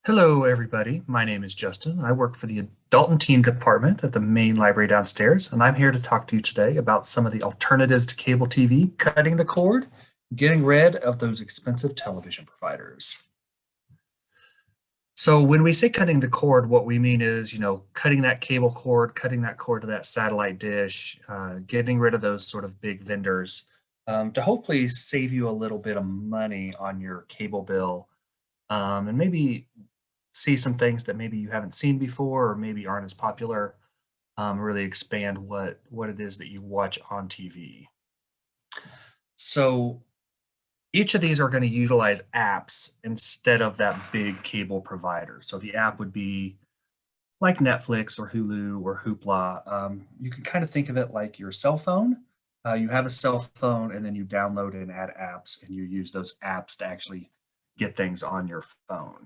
Hello, everybody. My name is Justin. I work for the Adult and Teen Department at the main library downstairs, and I'm here to talk to you today about some of the alternatives to cable TV, cutting the cord, getting rid of those expensive television providers. So when we say cutting the cord, what we mean is, cutting that cable cord, cutting that cord to that satellite dish, getting rid of those sort of big vendors to hopefully save you a little bit of money on your cable bill and maybe see some things that maybe you haven't seen before or maybe aren't as popular, really expand what it is that you watch on TV. So each of these are going to utilize apps instead of that big cable provider. So the app would be like Netflix or Hulu or Hoopla. You can kind of think of it like your cell phone. You have a cell phone and then you download and add apps and you use those apps to actually get things on your phone.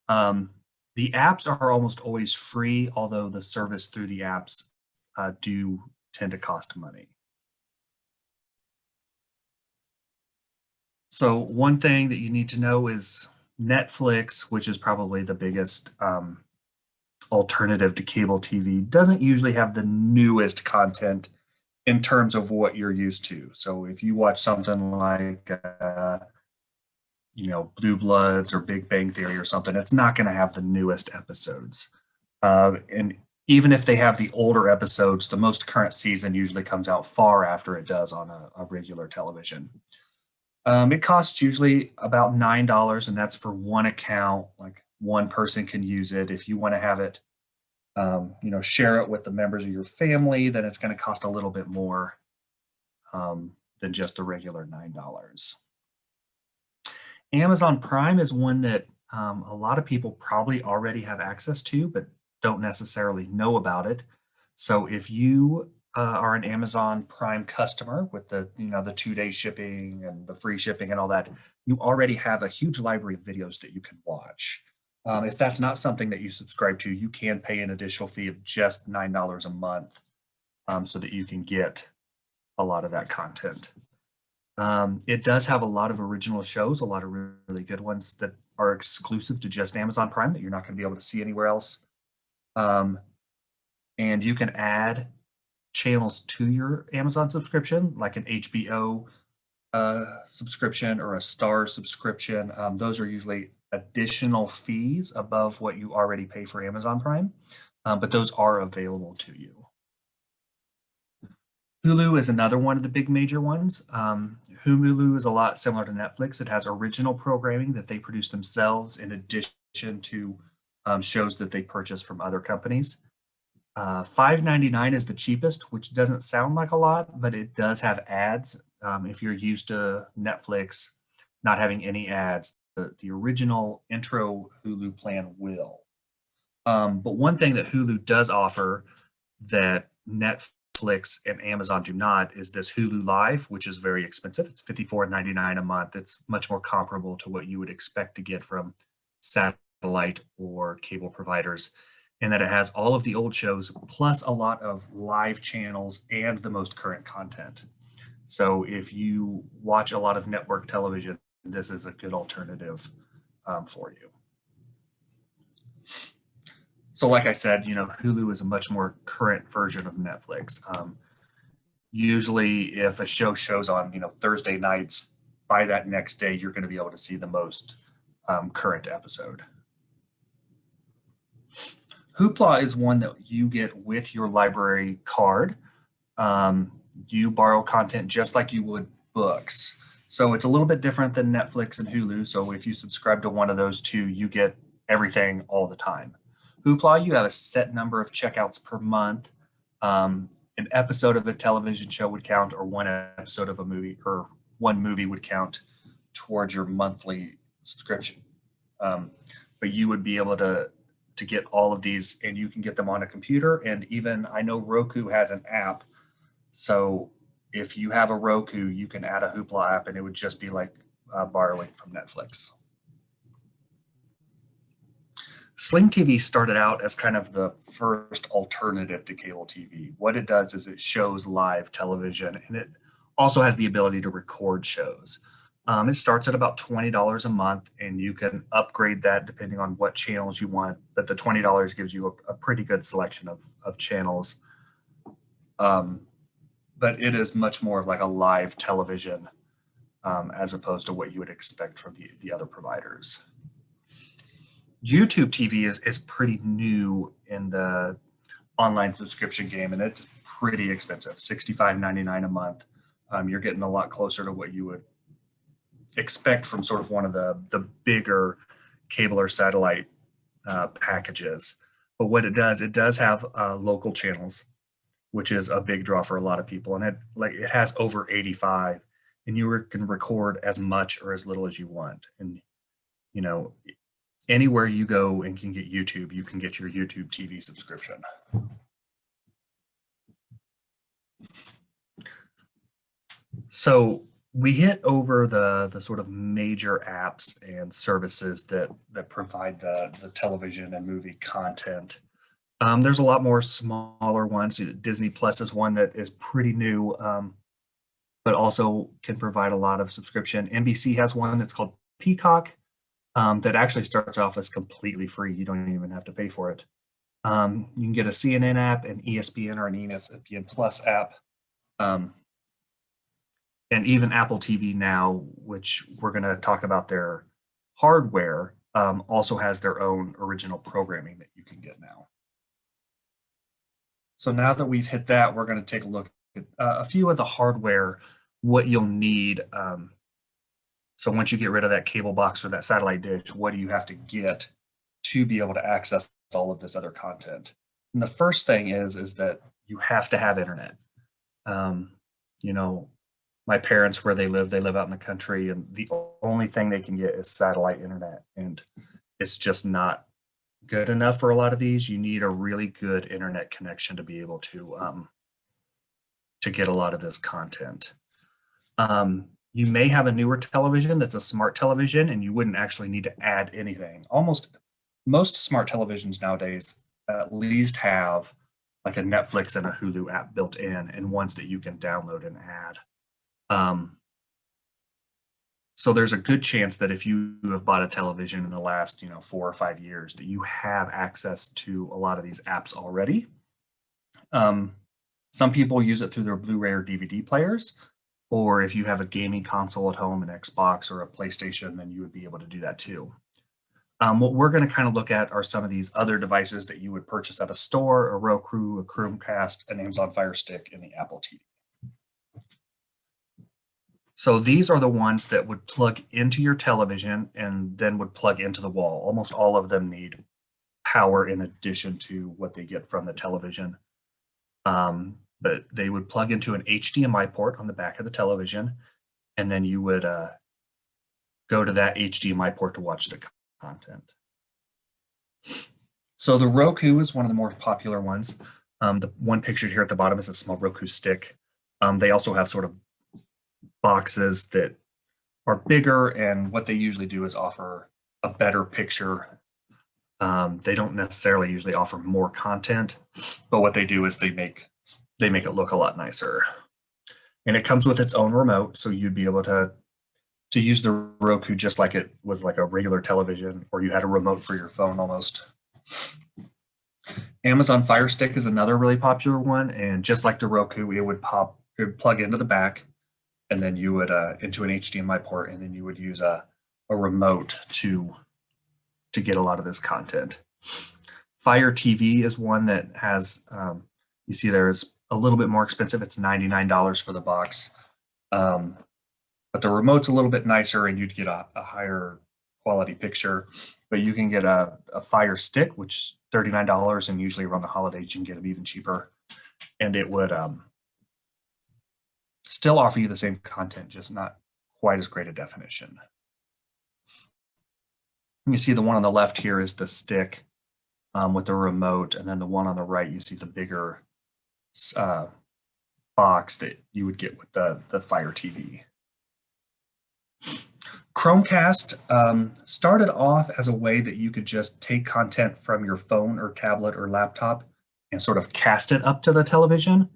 The apps are almost always free, although the service through the apps do tend to cost money. So one thing that you need to know is Netflix, which is probably the biggest alternative to cable TV, doesn't usually have the newest content in terms of what you're used to. So if you watch something like Blue Bloods or Big Bang Theory or something, it's not going to have the newest episodes. And even if they have the older episodes, the most current season usually comes out far after it does on a regular television. It costs usually about $9, and that's for one account. Like one person can use it. If you want to have it, share it with the members of your family, then it's going to cost a little bit more than just a regular $9. Amazon Prime is one that a lot of people probably already have access to, but don't necessarily know about it. So if you are an Amazon Prime customer with the 2-day shipping and the free shipping and all that, you already have a huge library of videos that you can watch. If that's not something that you subscribe to, you can pay an additional fee of just $9 a month so that you can get a lot of that content. It does have a lot of original shows, a lot of really good ones that are exclusive to just Amazon Prime that you're not going to be able to see anywhere else. And you can add channels to your Amazon subscription, like an HBO subscription or a Star subscription. Those are usually additional fees above what you already pay for Amazon Prime, but those are available to you. Hulu is another one of the big major ones. Hulu is a lot similar to Netflix. It has original programming that they produce themselves in addition to shows that they purchase from other companies. $5.99 is the cheapest, which doesn't sound like a lot, but it does have ads. If you're used to Netflix not having any ads, the original intro Hulu plan will. But one thing that Hulu does offer that Netflix and Amazon do not is this Hulu Live, which is very expensive. It's $54.99 a month. It's much more comparable to what you would expect to get from satellite or cable providers, and that it has all of the old shows plus a lot of live channels and the most current content. So if you watch a lot of network television, this is a good alternative for you. So like I said, Hulu is a much more current version of Netflix. Usually if a show shows on, Thursday nights, by that next day, you're going to be able to see the most current episode. Hoopla is one that you get with your library card. You borrow content just like you would books. So it's a little bit different than Netflix and Hulu. So if you subscribe to one of those two, you get everything all the time. Hoopla, you have a set number of checkouts per month. An episode of a television show would count, or one episode of a movie, or one movie would count towards your monthly subscription. But you would be able to get all of these, and you can get them on a computer. And even I know Roku has an app. So if you have a Roku, you can add a Hoopla app, and it would just be like borrowing from Netflix. SLINGTV started out as kind of the first alternative to cable TV. What it does is it shows live television, and it also has the ability to record shows. It starts at about $20 a month, and you can upgrade that depending on what channels you want. But the $20 gives you a pretty good selection of channels. But it is much more of like a live television as opposed to what you would expect from the other providers. YouTube TV is pretty new in the online subscription game, and it's pretty expensive, $65.99 a month. You're getting a lot closer to what you would expect from sort of one of the bigger cable or satellite packages. But what it does have local channels, which is a big draw for a lot of people. And it has over 85, and you can record as much or as little as you want. And, you know, anywhere you go and can get YouTube, you can get your YouTube TV subscription. So we hit over the sort of major apps and services that provide the television and movie content. There's a lot more smaller ones. Disney Plus is one that is pretty new, but also can provide a lot of subscription. NBC has one that's called Peacock that actually starts off as completely free. You don't even have to pay for it. You can get a CNN app, an ESPN or an ESPN Plus app, and even Apple TV now, which we're going to talk about their hardware, also has their own original programming that you can get now. So now that we've hit that, we're going to take a look at a few of the hardware, what you'll need. So once you get rid of that cable box or that satellite dish, what do you have to get to be able to access all of this other content? And the first thing is that you have to have internet. You know, my parents, where they live out in the country, and the only thing they can get is satellite internet, and it's just not good enough for a lot of these. You need a really good internet connection to be able to get a lot of this content. You may have a newer television that's a smart television, and you wouldn't actually need to add anything. Most smart televisions nowadays at least have like a Netflix and a Hulu app built in, and ones that you can download and add. So there's a good chance that if you have bought a television in the last, 4 or 5 years, that you have access to a lot of these apps already. Some people use it through their Blu-ray or DVD players, or if you have a gaming console at home, an Xbox or a PlayStation, then you would be able to do that too. What we're going to kind of look at are some of these other devices that you would purchase at a store: a ROKU, a CHROMECAST, an Amazon Fire Stick, and the Apple TV. So these are the ones that would plug into your television and then would plug into the wall. Almost all of them need power in addition to what they get from the television. But they would plug into an HDMI port on the back of the television, and then you would go to that HDMI port to watch the content. So the ROKU is one of the more popular ones. The one pictured here at the bottom is a small ROKU stick. They also have sort of boxes that are bigger, and what they usually do is offer a better picture. They don't necessarily usually offer more content, but what they do is they make it look a lot nicer. And it comes with its own remote, so you'd be able to use the ROKU just like it was like a regular television, or you had a remote for your phone almost. Amazon Fire Stick is another really popular one, and just like the ROKU, it would plug into the back, and then you would into an HDMI port, and then you would use a remote to get a lot of this content. Fire TV is one that has, you see there's a little bit more expensive. It's $99 for the box. But the remote's a little bit nicer, and you'd get a higher quality picture. But you can get a Fire Stick, which is $39, and usually around the holidays you can get them even cheaper. And it would still offer you the same content, just not quite as great a definition. And you see the one on the left here is the stick with the remote, and then the one on the right, you see the bigger box that you would get with the Fire TV. Chromecast started off as a way that you could just take content from your phone or tablet or laptop and sort of cast it up to the television.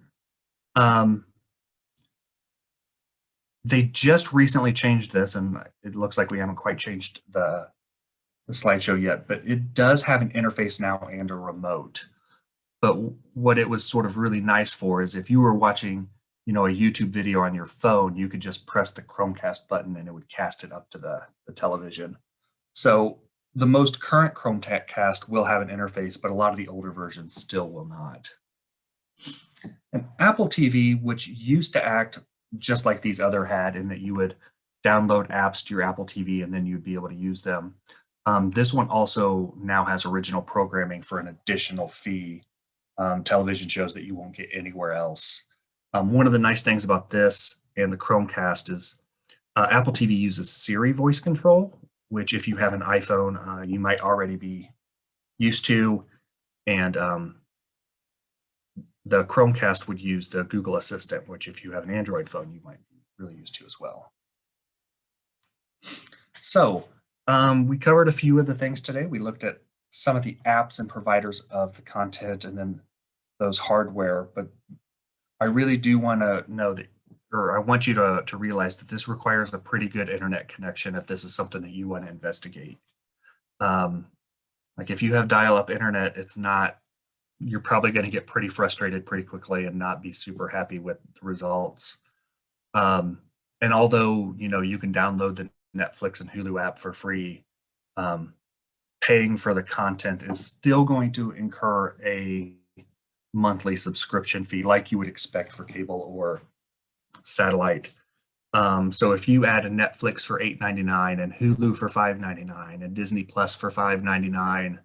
They just recently changed this, and it looks like we haven't quite changed the slideshow yet, but it does have an interface now and a remote. But what it was sort of really nice for is if you were watching, a YouTube video on your phone, you could just press the Chromecast button and it would cast it up to the television. So the most current Chromecast will have an interface, but a lot of the older versions still will not. And Apple TV, which used to act just like these other had, in that you would download apps to your Apple TV and then you'd be able to use them. This one also now has original programming for an additional fee, television shows that you won't get anywhere else. One of the nice things about this and the Chromecast is Apple TV uses Siri voice control, which if you have an iPhone, you might already be used to. And the Chromecast would use the Google Assistant, which if you have an Android phone, you might be really used to as well. So we covered a few of the things today. We looked at some of the apps and providers of the content and then those hardware, but I really do want to know that, or I want you to realize that this requires a pretty good internet connection if this is something that you want to investigate. Like if you have dial-up internet, you're probably going to get pretty frustrated pretty quickly and not be super happy with the results. And although, you can download the Netflix and Hulu app for free, paying for the content is still going to incur a monthly subscription fee like you would expect for cable or satellite. So if you add a Netflix for $8.99 and Hulu for $5.99 and Disney Plus for $5.99,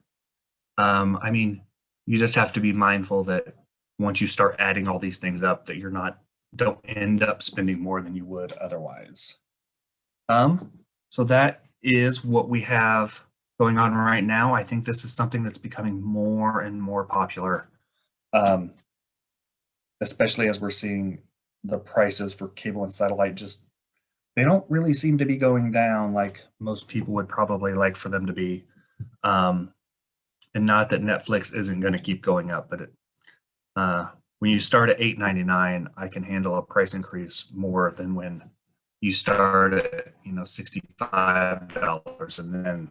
I mean, you just have to be mindful that once you start adding all these things up, that don't end up spending more than you would otherwise. So that is what we have going on right now. I think this is something that's becoming more and more popular, especially as we're seeing the prices for cable and satellite they don't really seem to be going down like most people would probably like for them to be. And not that Netflix isn't going to keep going up, but when you start at $8.99, I can handle a price increase more than when you start at $65 and then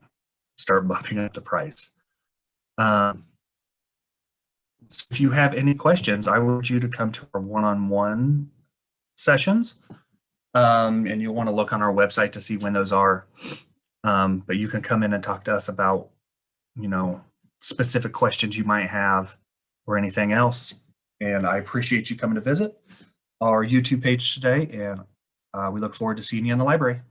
start bumping up the price. So if you have any questions, I urge you to come to our one-on-one sessions, and you'll want to look on our website to see when those are. But you can come in and talk to us about, specific questions you might have or anything else. And I appreciate you coming to visit our YouTube page today, and we look forward to seeing you in the library.